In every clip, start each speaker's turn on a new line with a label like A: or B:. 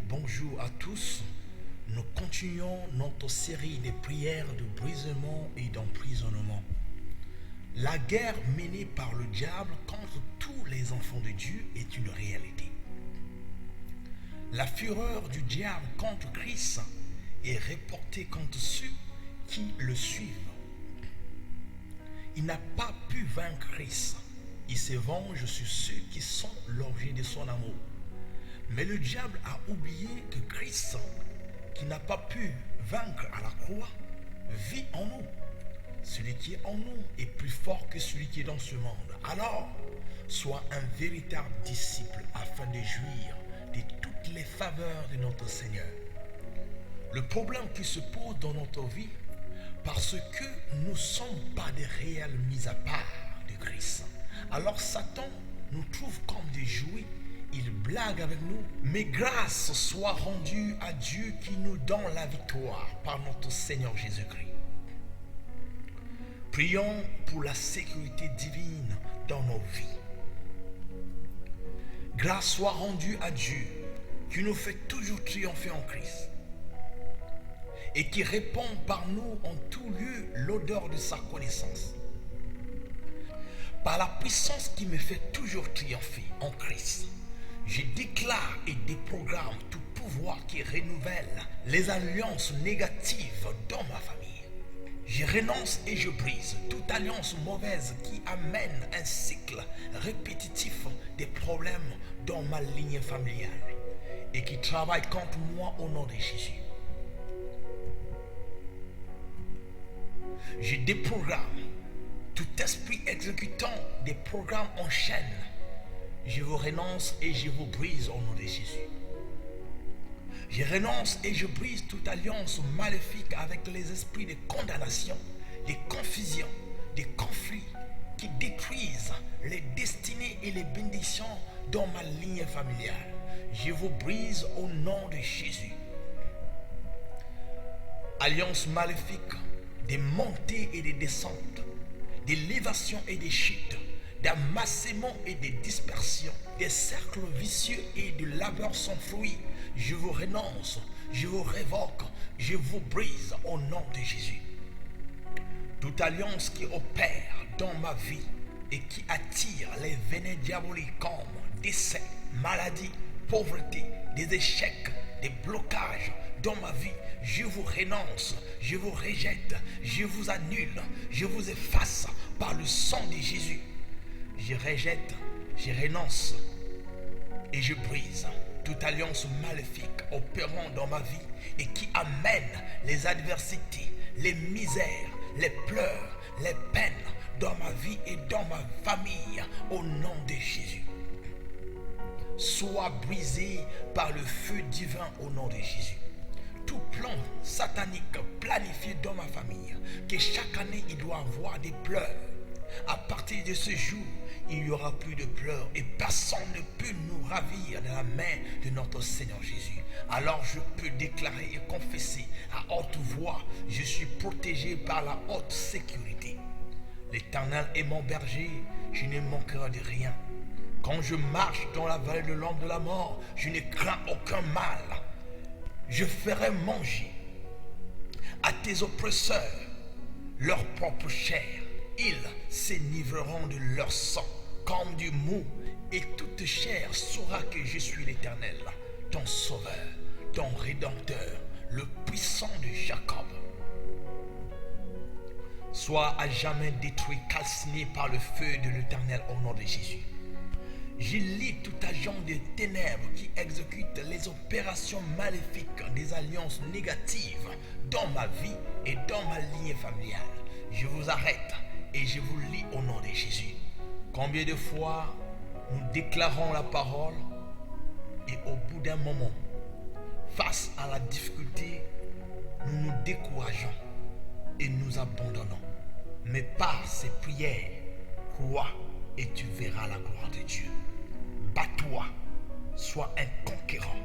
A: Bonjour à tous. Nous continuons notre série de prières de brisement et d'emprisonnement. La guerre menée par le diable contre tous les enfants de Dieu est une réalité. La fureur du diable contre Christ est reportée contre ceux qui le suivent. Il n'a pas pu vaincre Christ. Il se venge sur ceux qui sont l'objet de son amour. Mais le diable a oublié que Christ, qui n'a pas pu vaincre à la croix, vit en nous. Celui qui est en nous est plus fort que celui qui est dans ce monde. Alors, sois un véritable disciple afin de jouir de toutes les faveurs de notre Seigneur. Le problème qui se pose dans notre vie, parce que nous ne sommes pas des réelles mises à part de Christ. Alors Satan nous trouve comme des jouets. Il blague avec nous, mais grâce soit rendue à Dieu qui nous donne la victoire par notre Seigneur Jésus-Christ. Prions pour la sécurité divine dans nos vies. Grâce soit rendue à Dieu qui nous fait toujours triompher en Christ et qui répand par nous en tout lieu l'odeur de sa connaissance. Par la puissance qui me fait toujours triompher en Christ, je déclare et déprogramme tout pouvoir qui renouvelle les alliances négatives dans ma famille. Je renonce et je brise toute alliance mauvaise qui amène un cycle répétitif des problèmes dans ma ligne familiale et qui travaille contre moi au nom de Jésus. Je déprogramme tout esprit exécutant des programmes en chaîne. Je vous renonce et je vous brise au nom de Jésus. Je renonce et je brise toute alliance maléfique avec les esprits de condamnation, de confusion, de conflits qui détruisent les destinées et les bénédictions dans ma ligne familiale. Je vous brise au nom de Jésus. Alliance maléfique des montées et des descentes, des lévations et des chutes, d'amassements et de dispersions, des cercles vicieux et de labeur sans fruit. Je vous renonce, je vous révoque, je vous brise au nom de Jésus. Toute alliance qui opère dans ma vie et qui attire les venins diaboliques comme décès, maladie, pauvreté, des échecs, des blocages dans ma vie, je vous renonce, je vous rejette, je vous annule, je vous efface par le sang de Jésus. Je rejette, je renonce et je brise toute alliance maléfique opérant dans ma vie et qui amène les adversités, les misères, les pleurs, les peines dans ma vie et dans ma famille au nom de Jésus. Sois brisé par le feu divin au nom de Jésus. Tout plan satanique planifié dans ma famille, que chaque année il doit avoir des pleurs. À partir de ce jour, il n'y aura plus de pleurs et personne ne peut nous ravir de la main de notre Seigneur Jésus. Alors je peux déclarer et confesser à haute voix, je suis protégé par la haute sécurité. L'Éternel est mon berger, je ne manquerai de rien. Quand je marche dans la vallée de l'ombre de la mort, je ne crains aucun mal. Je ferai manger à tes oppresseurs leur propre chair. Ils s'enivreront de leur sang comme du mou, et toute chair saura que je suis l'Éternel, ton sauveur, ton rédempteur, le puissant de Jacob. Sois à jamais détruit, calciné par le feu de l'Éternel au nom de Jésus. Je lis tout agent des ténèbres qui exécute les opérations maléfiques des alliances négatives dans ma vie et dans ma ligne familiale. Je vous arrête et je vous lis au nom de Jésus. Combien de fois nous déclarons la parole et au bout d'un moment, face à la difficulté, nous nous décourageons et nous abandonnons. Mais par ces prières, crois et tu verras la gloire de Dieu. Bats-toi, sois un conquérant,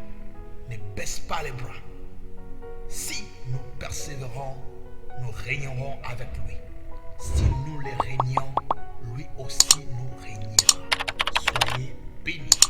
A: ne baisse pas les bras. Si nous persévérons, nous régnerons avec lui. Si nous les régnons, lui aussi nous régnera. Soyez bénis.